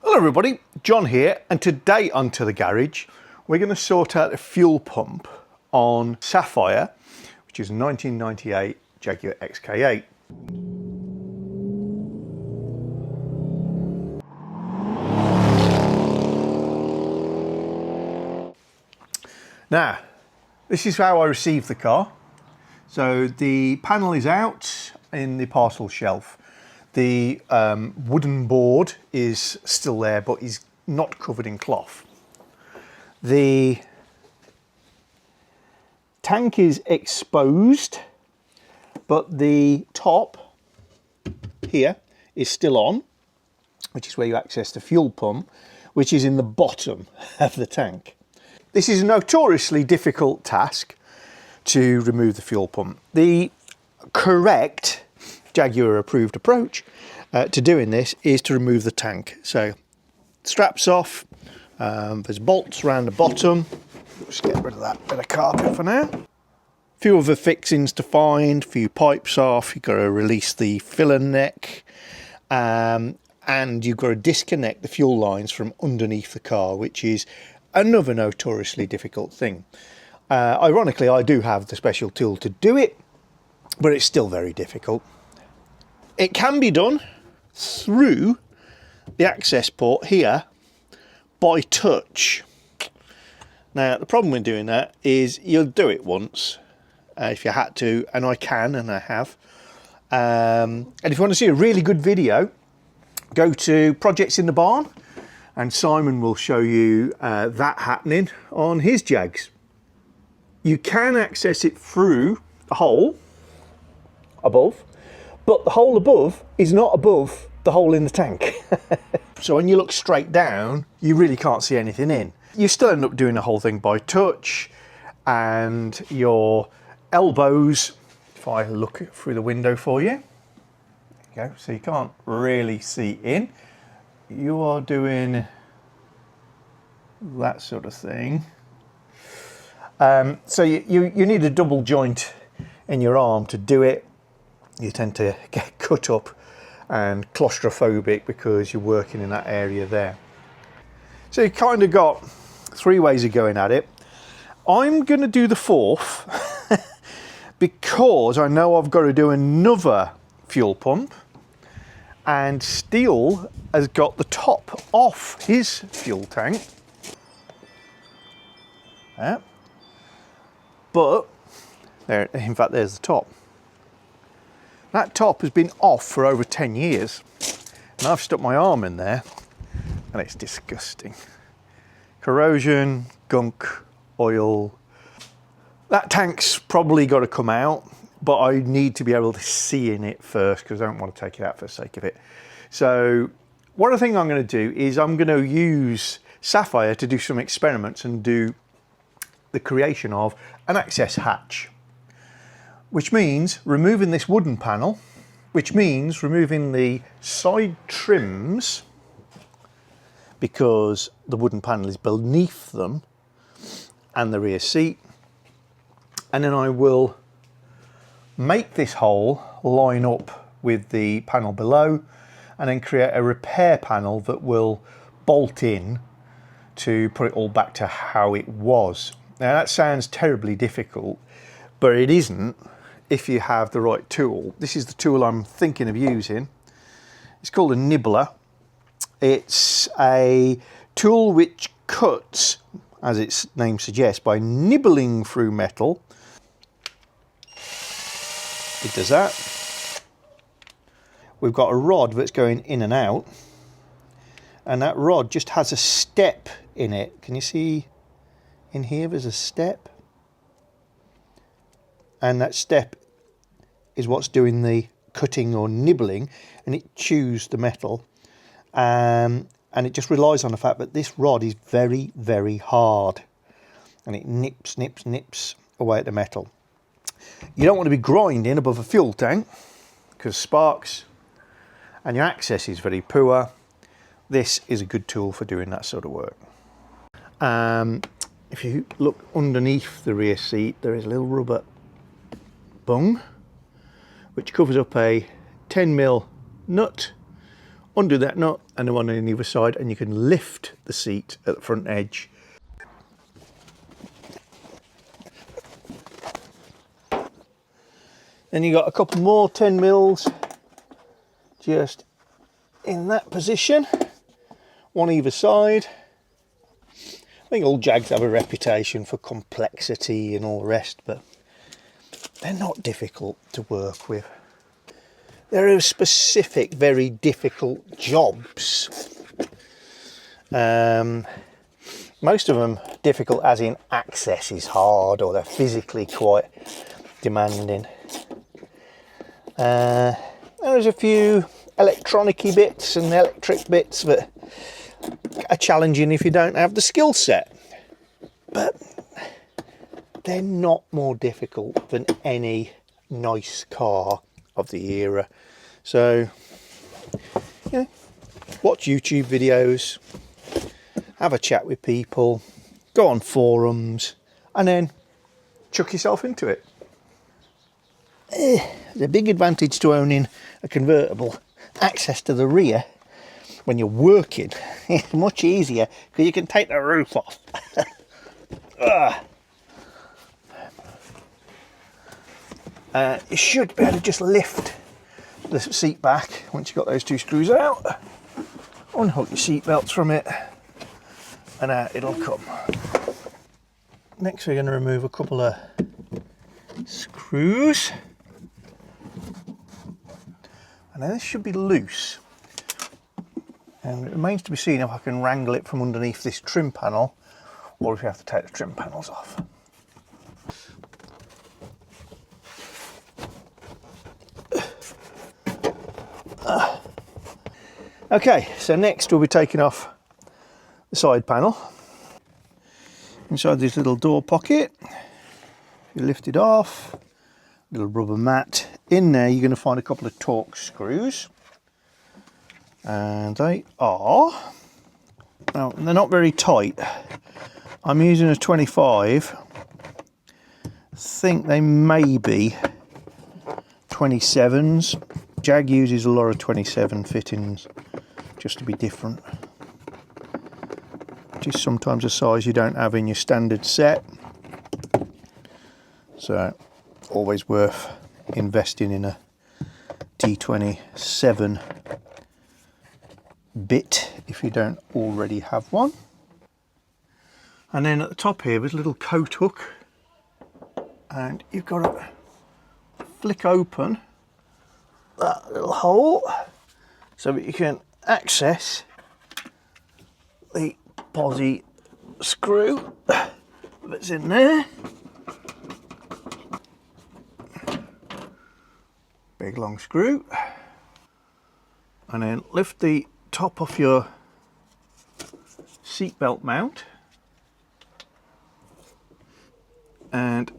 Hello everybody, John here, and today onto the garage we're going to sort out a fuel pump on Sapphire, which is a 1998 Jaguar XK8. Now, this is how I received the car. So the panel is out in the parcel shelf. The wooden board is still there, but is not covered in cloth. The tank is exposed, but the top here is still on, which is where you access the fuel pump, which is in the bottom of the tank. This is a notoriously difficult task to remove the fuel pump. The correct Jaguar approved approach to doing this is to remove the tank. So straps off, there's bolts around the bottom. Just get rid of that bit of carpet for now. A few other fixings to find, a few pipes off, you've got to release the filler neck, and you've got to disconnect the fuel lines from underneath the car, which is another notoriously difficult thing. Ironically, I do have the special tool to do it, but it's still very difficult. It can be done through the access port here by touch. Now, the problem with doing that is you'll do it once if you had to, and I can, and I have. And if you want to see a really good video, go to Projects in the Barn, and Simon will show you that happening on his Jags. You can access it through the hole above, but the hole above is not above the hole in the tank. So when you look straight down, you really can't see anything in. You still end up doing the whole thing by touch, and your elbows, if I look through the window for you, there you go, so you can't really see in. You are doing that sort of thing. So you need a double joint in your arm to do it. You tend to get cut up and claustrophobic because you're working in that area there. So you kind of got three ways of going at it. I'm going to do the fourth because I know I've got to do another fuel pump, and Steele has got the top off his fuel tank. Yeah. But there, in fact, there's the top. That top has been off for over 10 years, and I've stuck my arm in there, and it's disgusting. Corrosion, gunk, oil. That tank's probably got to come out, but I need to be able to see in it first because I don't want to take it out for the sake of it. So one of the things I'm going to do is I'm going to use Sapphire to do some experiments and do the creation of an access hatch, which means removing this wooden panel, which means removing the side trims because the wooden panel is beneath them, and the rear seat. And then I will make this hole line up with the panel below, and then create a repair panel that will bolt in to put it all back to how it was. Now that sounds terribly difficult, but it isn't if you have the right tool. This is the tool I'm thinking of using. It's called a Nibbler. It's a tool which cuts, as its name suggests, by nibbling through metal. It does that. We've got a rod that's going in and out, and that rod just has a step in it. Can you see in here there's a step? And that step is what's doing the cutting or nibbling, and it chews the metal, and it just relies on the fact that this rod is very, very hard, and it nips away at the metal. You don't want to be grinding above a fuel tank because sparks, and your access is very poor. This is a good tool for doing that sort of work. If you look underneath the rear seat, there is a little rubber bung which covers up a 10mm nut undo that nut and the one on the other side, and you can lift the seat at the front edge. Then you got a couple more 10 mils just in that position, one either side. I think all Jags have a reputation for complexity and all the rest, but they're not difficult to work with. There are specific, very difficult jobs. Most of them difficult as in access is hard, or they're physically quite demanding. There's a few electronic-y bits and electric bits that are challenging if you don't have the skill set, but they're not more difficult than any nice car of the era. So, you know, watch YouTube videos, have a chat with people, go on forums, and then chuck yourself into it. The big advantage to owning a convertible, access to the rear when you're working, it's much easier because you can take the roof off. You should be able to just lift the seat back once you've got those two screws out, unhook your seat belts from it, and out it'll come. Next we're going to remove a couple of screws, and then this should be loose, and it remains to be seen if I can wrangle it from underneath this trim panel or if you have to take the trim panels off. Okay, so next we'll be taking off the side panel. Inside this little door pocket, you lift it off, little rubber mat. In there you're going to find a couple of Torx screws, and they are, now they're not very tight. I'm using a 25, I think they may be 27s. Jag uses a lot of 27 fittings just to be different, which is sometimes a size you don't have in your standard set, so always worth investing in a T27 bit if you don't already have one. And then at the top here there's a little coat hook, and you've got to flick open that little hole so that you can access the posi screw that's in there. Big long screw, and then lift the top off your seatbelt mount, and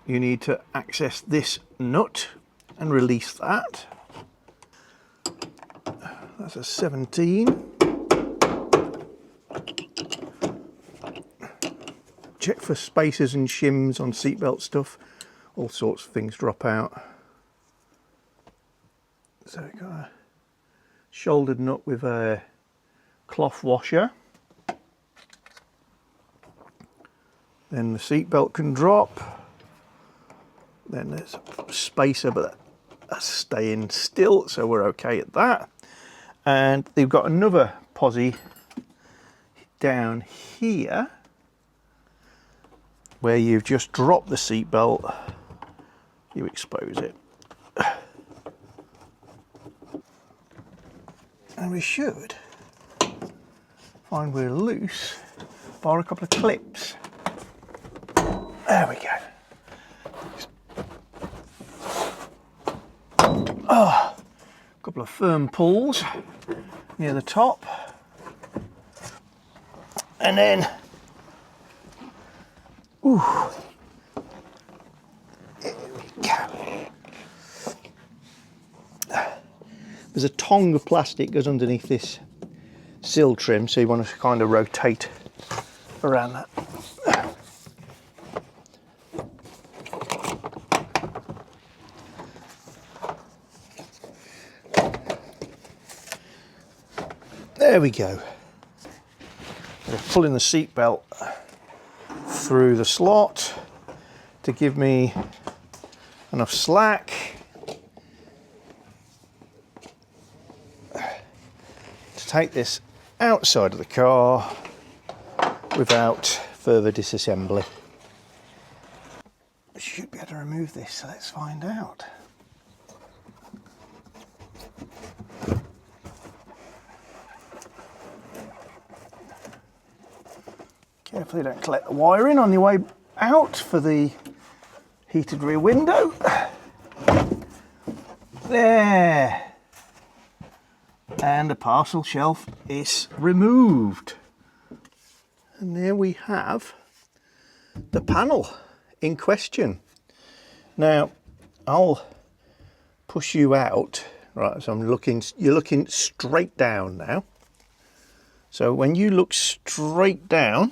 you need to access this nut and release that. That's a 17. Check for spacers and shims on seatbelt stuff. All sorts of things drop out. So we've got a shouldered nut with a cloth washer. Then the seatbelt can drop. Then there's a spacer, but that's staying still, so we're okay at that. And they've got another posi down here where you've just dropped the seatbelt, you expose it. And we should find we're loose, borrow a couple of clips. There we go. Oh, a couple of firm pulls near the top, and then ooh, there we go. There's a tongue of plastic goes underneath this sill trim, so you want to kind of rotate around that. There we go. We're pulling the seat belt through the slot to give me enough slack to take this outside of the car without further disassembly. I should be able to remove this, so let's find out. Carefully don't collect the wiring on your way out for the heated rear window. There. And the parcel shelf is removed. And there we have the panel in question. Now, I'll push you out. Right, so you're looking straight down now. So when you look straight down,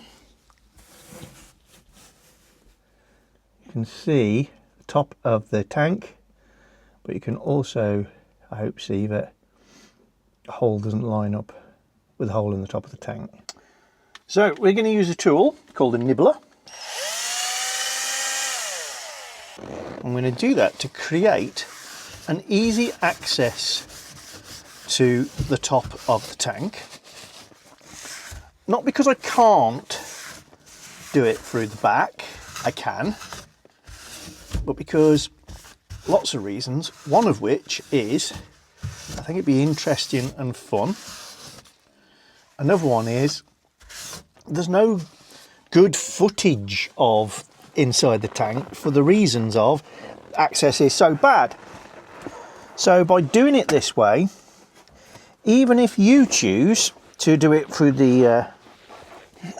you can see the top of the tank, but you can also, I hope, see that the hole doesn't line up with the hole in the top of the tank. So we're going to use a tool called a Nibbler. I'm going to do that to create an easy access to the top of the tank. Not because I can't do it through the back, I can, but because lots of reasons, one of which is I think it'd be interesting and fun. Another one is there's no good footage of inside the tank for the reasons of access is so bad. So by doing it this way, even if you choose to do it through the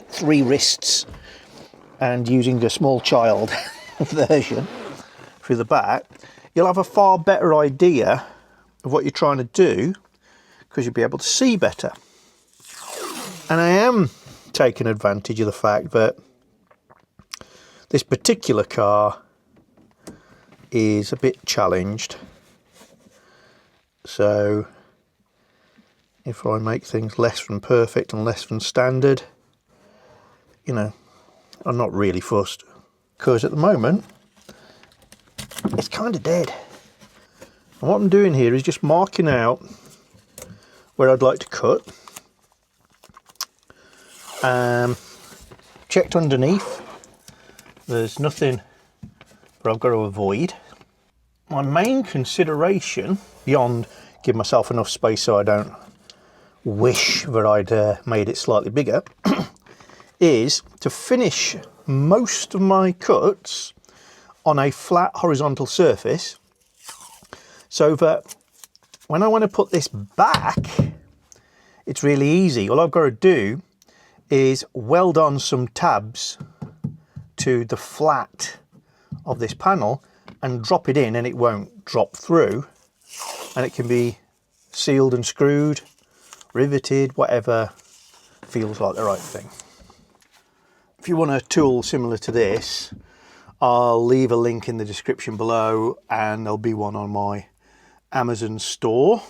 3 wrists and using the small child version through the back, you'll have a far better idea of what you're trying to do because you'll be able to see better. And I am taking advantage of the fact that this particular car is a bit challenged. So if I make things less than perfect and less than standard, you know, I'm not really fussed, because at the moment it's kind of dead. And what I'm doing here is just marking out where I'd like to cut. Checked underneath, there's nothing that I've got to avoid. My main consideration, beyond give myself enough space so I don't wish that I'd made it slightly bigger, is to finish most of my cuts on a flat horizontal surface, so that when I want to put this back, it's really easy. All I've got to do is weld on some tabs to the flat of this panel and drop it in, and it won't drop through, and it can be sealed and screwed, riveted, whatever feels like the right thing. If you want a tool similar to this, I'll leave a link in the description below, and there'll be one on my Amazon store.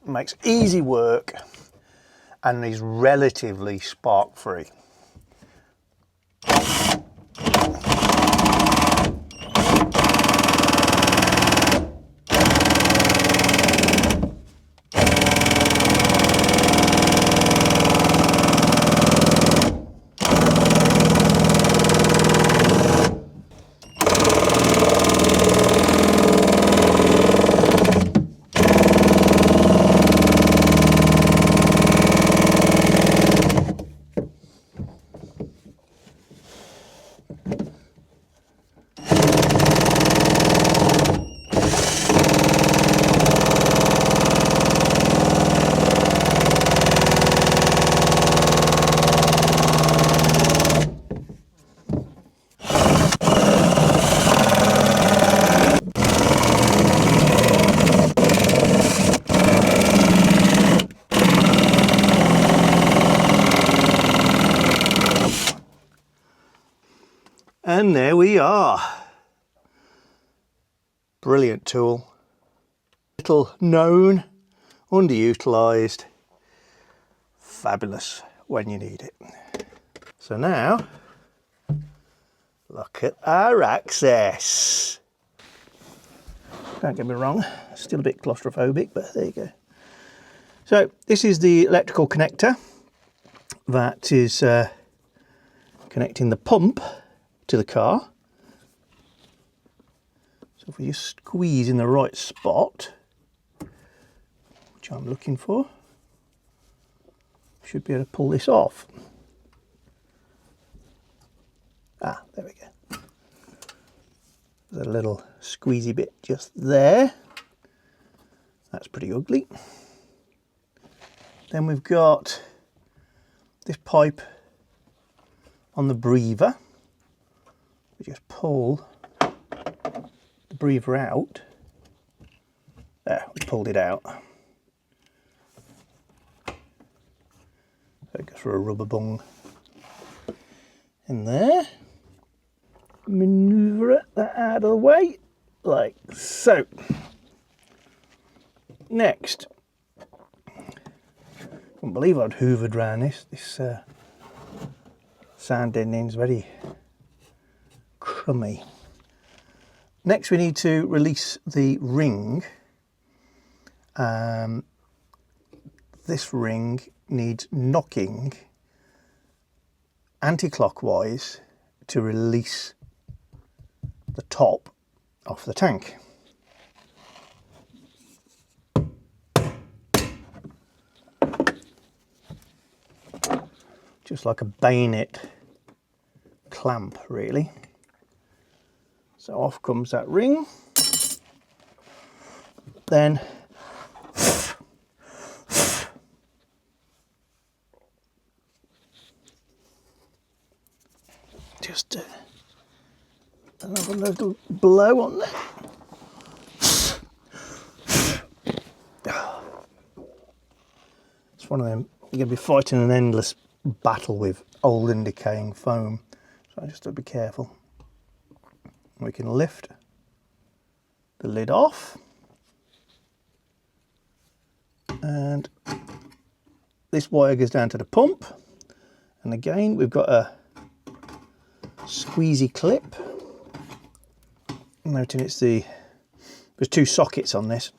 Makes easy work and is relatively spark free. And there we are. brilliant tool. Little known, underutilised, fabulous when you need it. So now, look at our access. Don't get me wrong, still a bit claustrophobic, but there you go. So this is the electrical connector that is connecting the pump to the car. So if we just squeeze in the right spot, which I'm looking for, should be able to pull this off. Ah, there we go. There's a little squeezy bit just there. That's pretty ugly. Then we've got this pipe on the breather. We just pull the breather out. There, we pulled it out. So it goes for a rubber bung in there. Manoeuvre that out of the way, like so. Next, I can't believe I'd hoovered around this sand ending's very crummy. Next we need to release the ring. This ring needs knocking anti-clockwise to release the top off the tank. Just like a bayonet clamp, really. So off comes that ring. Then just another little blow on there. It's one of them, you're going to be fighting an endless battle with old and decaying foam, so I just have to be careful. We can lift the lid off, and this wire goes down to the pump, and again we've got a squeezy clip. Noting there's two sockets on this,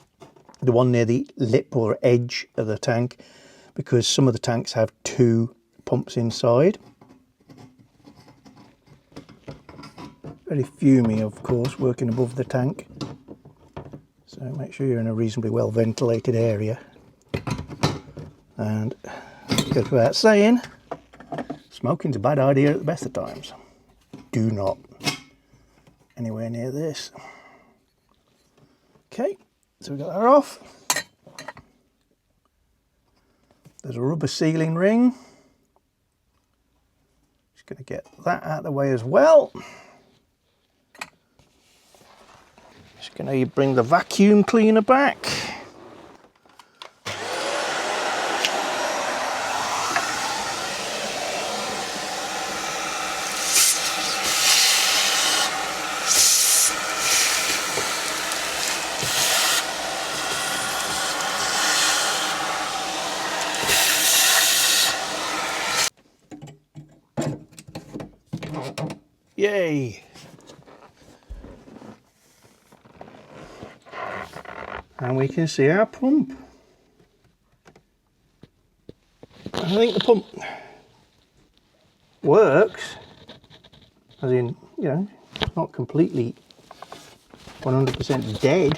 the one near the lip or edge of the tank, because some of the tanks have two pumps inside. Very fumey, of course, working above the tank, so make sure you're in a reasonably well ventilated area. And it goes without saying, smoking's a bad idea at the best of times. Do not anywhere near this. Okay, so we've got that off. There's a rubber sealing ring. Just going to get that out of the way as well. Just going to bring the vacuum cleaner back. Yay! And we can see our pump. I think the pump works, as in, you know, it's not completely 100% dead.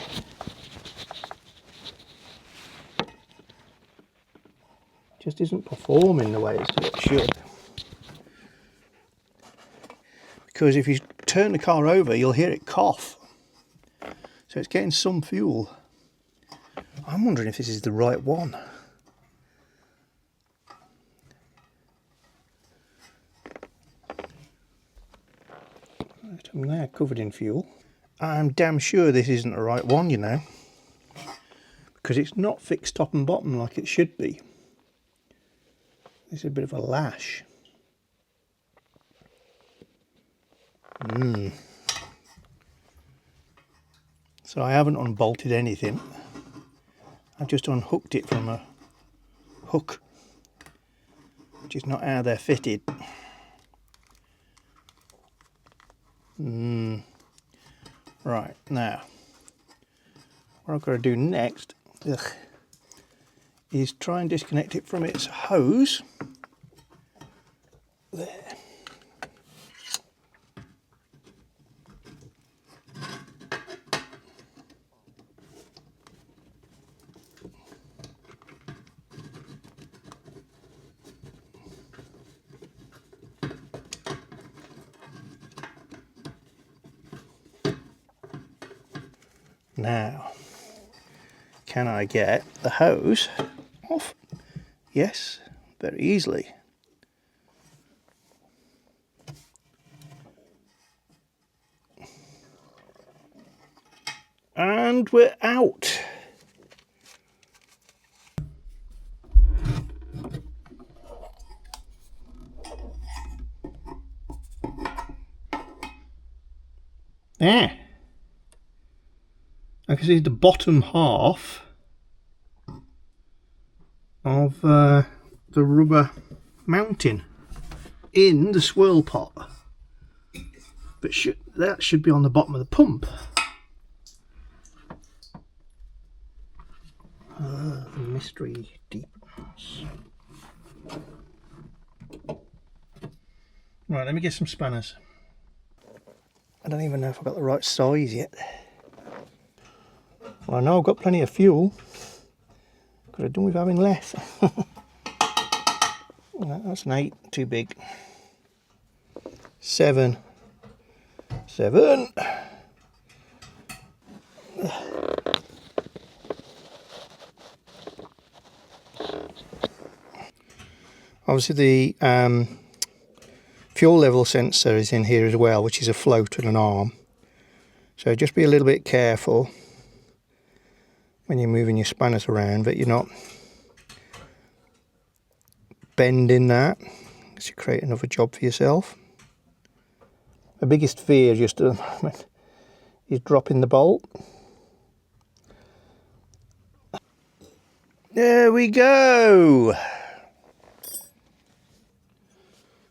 Just isn't performing the way it should. Because if you turn the car over, you'll hear it cough. So it's getting some fuel. I'm wondering if this is the right one. Right, I'm now covered in fuel. I'm damn sure this isn't the right one, you know, because it's not fixed top and bottom like it should be. This is a bit of a lash. So I haven't unbolted anything. I've just unhooked it from a hook, which is not how they're fitted. Right, now what I've got to do next is try and disconnect it from its hose. There. Now, can I get the hose off? Yes, very easily. And we're out. There. I can see the bottom half of the rubber mounting in the swirl pot, but that should be on the bottom of the pump. The mystery deepens. Right, let me get some spanners. I don't even know if I've got the right size yet. Well, I know I've got plenty of fuel. Could have done with having less. No, that's an 8, too big. 7. Obviously the fuel level sensor is in here as well, which is a float and an arm. So just be a little bit careful when you're moving your spanners around that you're not bending that, because you create another job for yourself. My biggest fear just at the moment is dropping the bolt. There we go.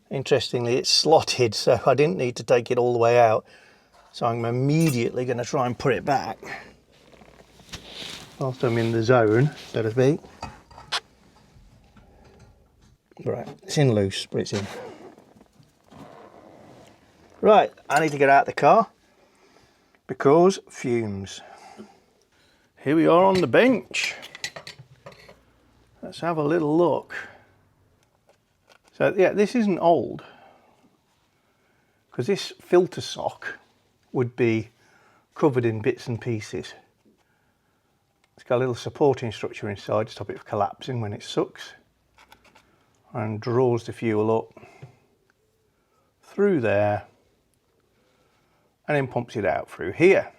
Interestingly, it's slotted, so I didn't need to take it all the way out. So I'm immediately going to try and put it back whilst I'm in the zone, so to speak. Right, it's in loose, but it's in. Right, I need to get out of the car because fumes. Here we are on the bench. Let's have a little look. So yeah, this isn't old, because this filter sock would be covered in bits and pieces. It's got a little supporting structure inside to stop it from collapsing when it sucks, and draws the fuel up through there and then pumps it out through here.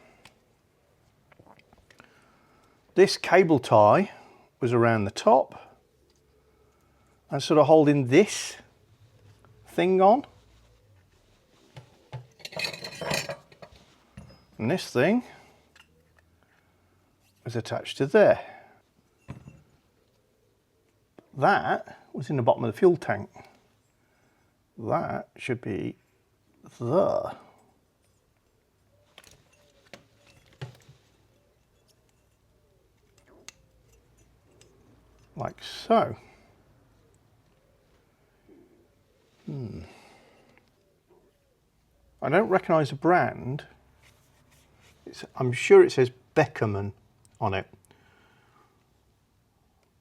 This cable tie was around the top and sort of holding this thing on, and this thing was attached to there. That was in the bottom of the fuel tank. That should be there. Like so. I don't recognise the brand. I'm sure it says Beckerman on it.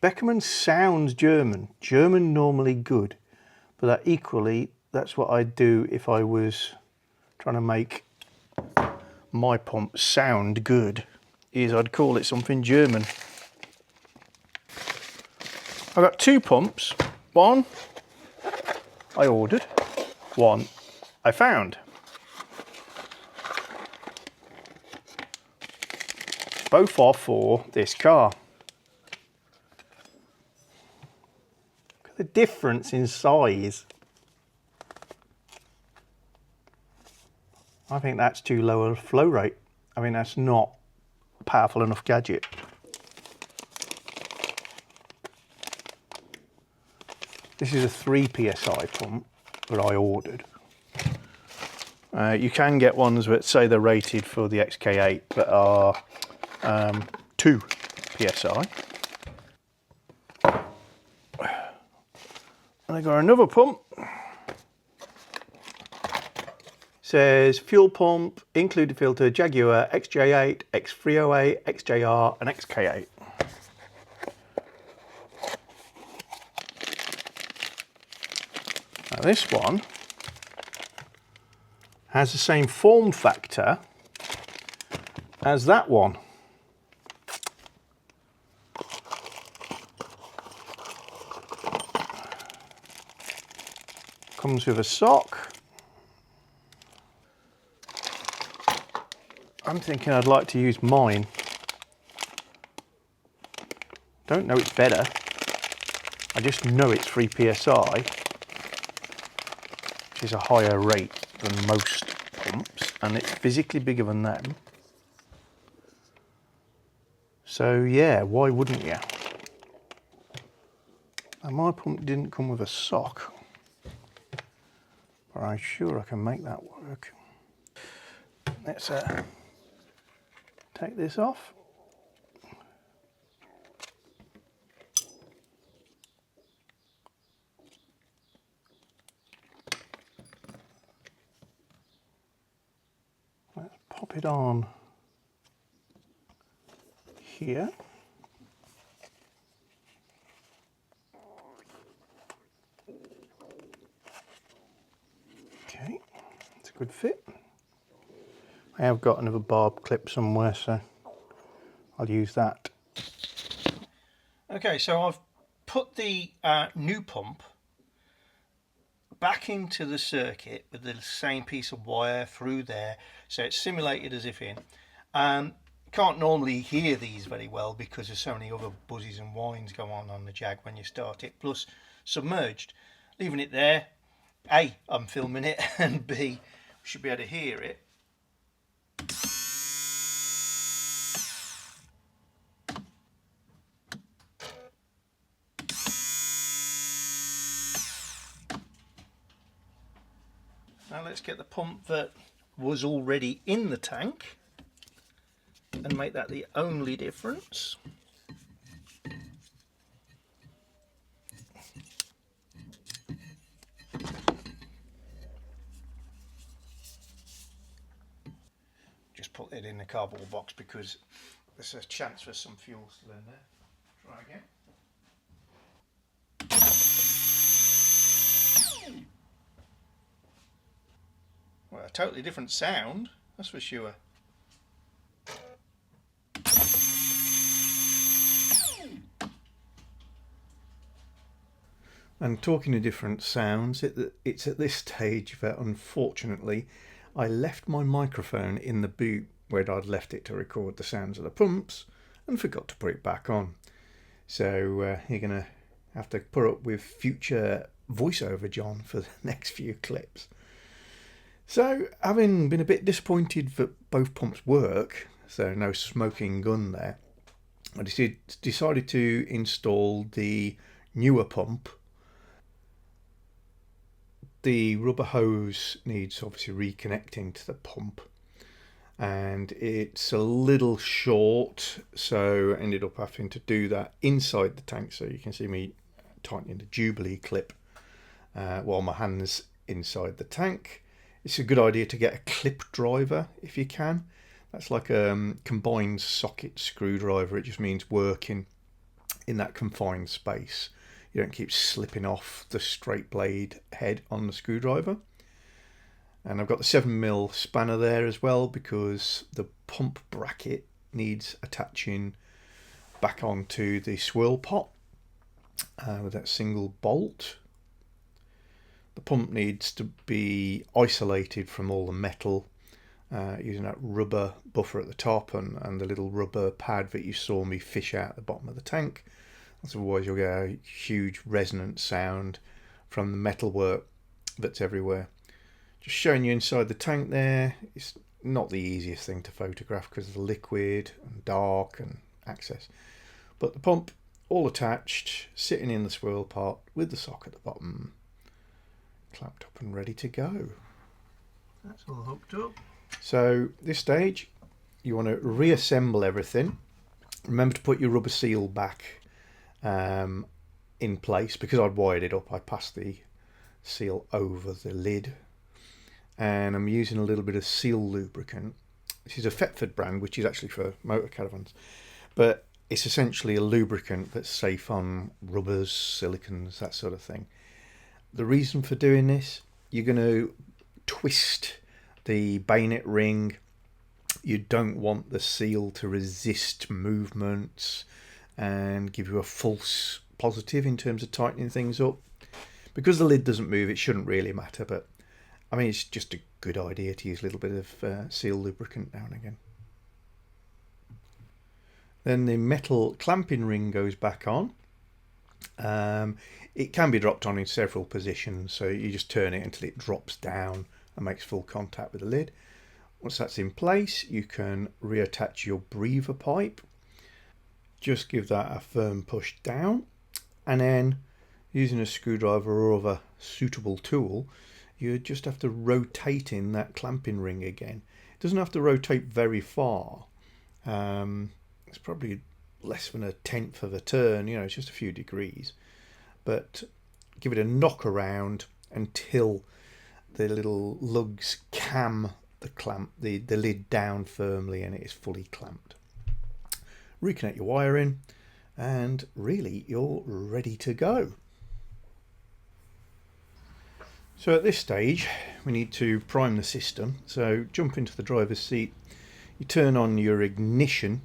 Beckerman sounds German. German normally good, but that equally, that's what I'd do if I was trying to make my pump sound good, is I'd call it something German. I've got 2 pumps. One I ordered, one I found. Both are for this car. Look at the difference in size. I think that's too low a flow rate. I mean, that's not a powerful enough gadget. This is a 3 psi pump that I ordered. You can get ones that say they're rated for the XK8 that are 2 psi. And I got another pump. Says fuel pump, included filter, Jaguar XK8, X308, XJR and XK8. Now this one has the same form factor as that one. Comes with a sock. I'm thinking I'd like to use mine. Don't know it's better. I just know it's 3 psi, which is a higher rate than most pumps, and it's physically bigger than them. So yeah, why wouldn't you? And my pump didn't come with a sock, but I'm sure I can make that work. Let's take this off. Let's pop it on here. Okay, it's a good fit. I have got another barb clip somewhere, so I'll use that. Okay, so I've put the new pump back into the circuit with the same piece of wire through there, so it's simulated as if in. Can't normally hear these very well because there's so many other buzzes and whines go on the Jag when you start it, plus submerged. Leaving it there, A, I'm filming it, and B, we should be able to hear it. Now let's get the pump that was already in the tank and make that the only difference. Just put it in the cardboard box because there's a chance for some fuel still in there. Try again. Well, a totally different sound, that's for sure. And talking of different sounds, it's at this stage that unfortunately I left my microphone in the boot where I'd left it to record the sounds of the pumps and forgot to put it back on. So you're going to have to put up with future voiceover John for the next few clips. So, having been a bit disappointed that both pumps work, so no smoking gun there, I decided to install the newer pump. The rubber hose needs obviously reconnecting to the pump, and it's a little short, so I ended up having to do that inside the tank. So you can see me tightening the Jubilee clip while my hand's inside the tank. It's a good idea to get a clip driver if you can. That's like a combined socket screwdriver. It just means working in that confined space. You don't keep slipping off the straight blade head on the screwdriver. And I've got the 7mm spanner there as well because the pump bracket needs attaching back onto the swirl pot with that single bolt. The pump needs to be isolated from all the metal using that rubber buffer at the top and the little rubber pad that you saw me fish out the bottom of the tank. Otherwise you'll get a huge resonant sound from the metalwork that's everywhere. Just showing you inside the tank there. It's not the easiest thing to photograph because of the liquid and dark and access. But the pump all attached, sitting in the swirl part with the sock at the bottom, clamped up and ready to go. That's all hooked up. So this stage, you want to reassemble everything. Remember to put your rubber seal back in place, because I'd wired it up. I passed the seal over the lid, and I'm using a little bit of seal lubricant. This is a Thetford brand, which is actually for motor caravans, but it's essentially a lubricant that's safe on rubbers, silicons, that sort of thing. The reason for doing this, you're going to twist the bayonet ring. You don't want the seal to resist movements and give you a false positive in terms of tightening things up. Because the lid doesn't move, it shouldn't really matter, but I mean, it's just a good idea to use a little bit of seal lubricant now and again. Then the metal clamping ring goes back on. It can be dropped on in several positions, so you just turn it until it drops down and makes full contact with the lid. Once that's in place, you can reattach your breather pipe. Just give that a firm push down, and then using a screwdriver or other suitable tool, you just have to rotate in that clamping ring again. It doesn't have to rotate very far. It's probably less than 1/10 of a turn, you know, it's just a few degrees. But give it a knock around until the little lugs cam the lid down firmly and it is fully clamped. Reconnect your wiring, and really you're ready to go. So at this stage we need to prime the system. So jump into the driver's seat, you turn on your ignition.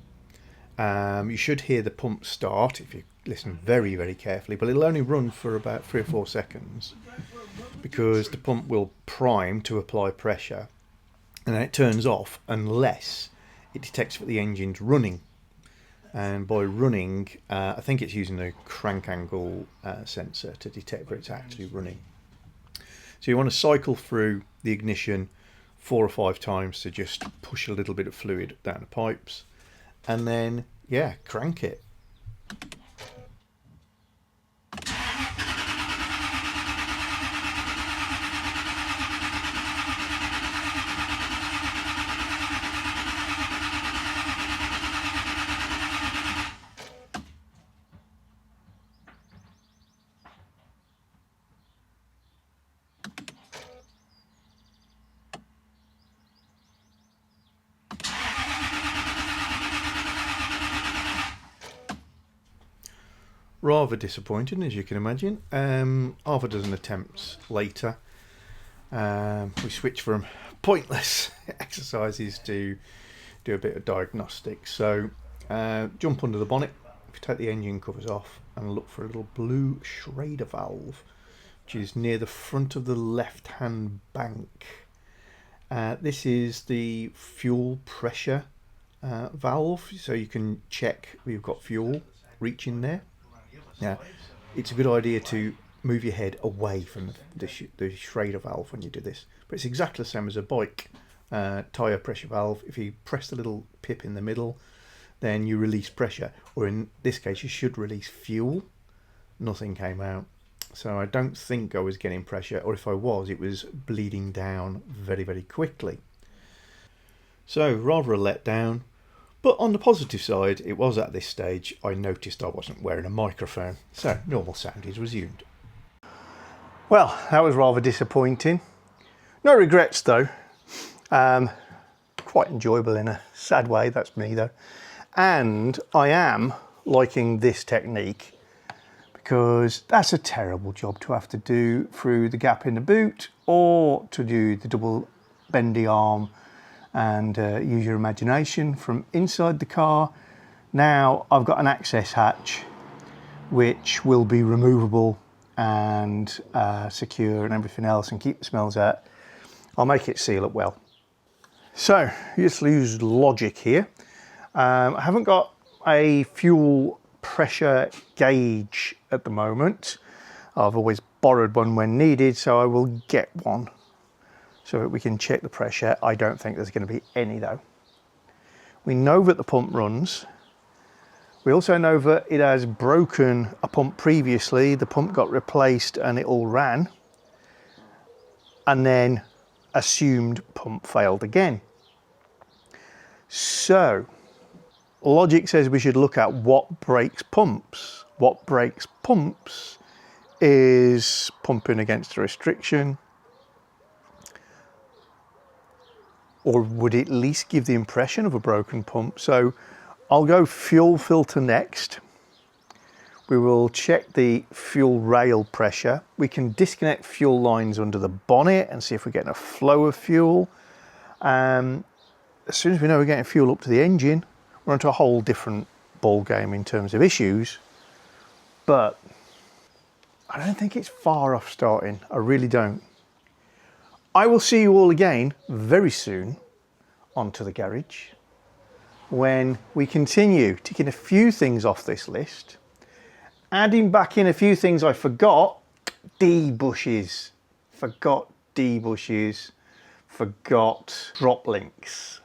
You should hear the pump start if you listen very, very carefully, but it'll only run for about 3 or 4 seconds because the pump will prime to apply pressure, and then it turns off unless it detects that the engine's running. And by running, I think it's using a crank angle sensor to detect that it's actually running. So you want to cycle through the ignition 4 or 5 times to just push a little bit of fluid down the pipes, and then yeah, crank it. Rather disappointing, as you can imagine. Half a dozen attempts later, we switch from pointless exercises to do a bit of diagnostics. So jump under the bonnet, if you take the engine covers off, and look for a little blue Schrader valve, which is near the front of the left hand bank. This is the fuel pressure valve, so you can check we've got fuel reaching there. Now, it's a good idea to move your head away from the Schrader valve when you do this, but it's exactly the same as a bike tyre pressure valve. If you press the little pip in the middle, then you release pressure, or in this case you should release fuel. Nothing came out, so I don't think I was getting pressure, or if I was, it was bleeding down very, very quickly. So rather a letdown. But on the positive side, it was at this stage I noticed I wasn't wearing a microphone, so normal sound is resumed. Well, that was rather disappointing. No regrets though. Quite enjoyable in a sad way, that's me though. And I am liking this technique, because that's a terrible job to have to do through the gap in the boot, or to do the double bendy arm and use your imagination from inside the car. Now I've got an access hatch which will be removable and secure and everything else, and keep the smells out. I'll make it seal up well. So just use logic here. I haven't got a fuel pressure gauge at the moment. I've always borrowed one when needed, so I will get one. so that we can check the pressure. I don't think there's going to be any though. We know that the pump runs. We also know that it has broken a pump previously. The pump got replaced and it all ran, and then assumed pump failed again. So logic says we should look at what breaks pumps. What breaks pumps is pumping against a restriction, or would at least give the impression of a broken pump. So I'll go fuel filter next. We will check the fuel rail pressure. We can disconnect fuel lines under the bonnet and see if we're getting a flow of fuel. As soon as we know we're getting fuel up to the engine, we're onto a whole different ball game in terms of issues. But I don't think it's far off starting. I really don't. I will see you all again very soon onto the garage when we continue ticking a few things off this list, adding back in a few things I forgot. D-bushes, forgot D-bushes, forgot drop links.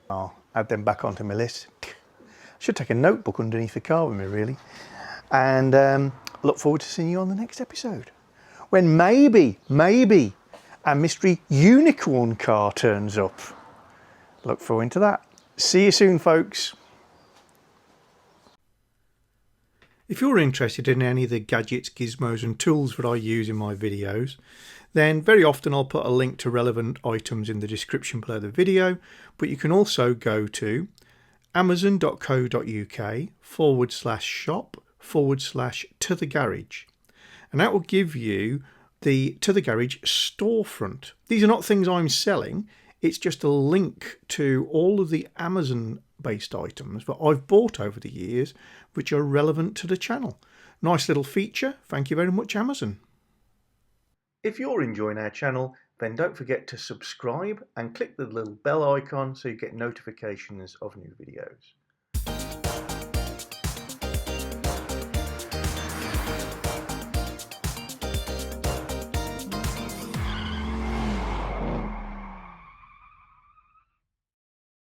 I'll add them back onto my list. I should take a notebook underneath the car with me really. And look forward to seeing you on the next episode, when maybe a mystery unicorn car turns up. Look forward to that. See you soon, folks. If you're interested in any of the gadgets, gizmos and tools that I use in my videos, then very often I'll put a link to relevant items in the description below the video, but you can also go to amazon.co.uk/shop/to-the-garage, and that will give you the To The Garage storefront. These are not things I'm selling, it's just a link to all of the Amazon based items that I've bought over the years which are relevant to the channel. Nice little feature. Thank you very much, Amazon. If you're enjoying our channel, then don't forget to subscribe and click the little bell icon so you get notifications of new videos.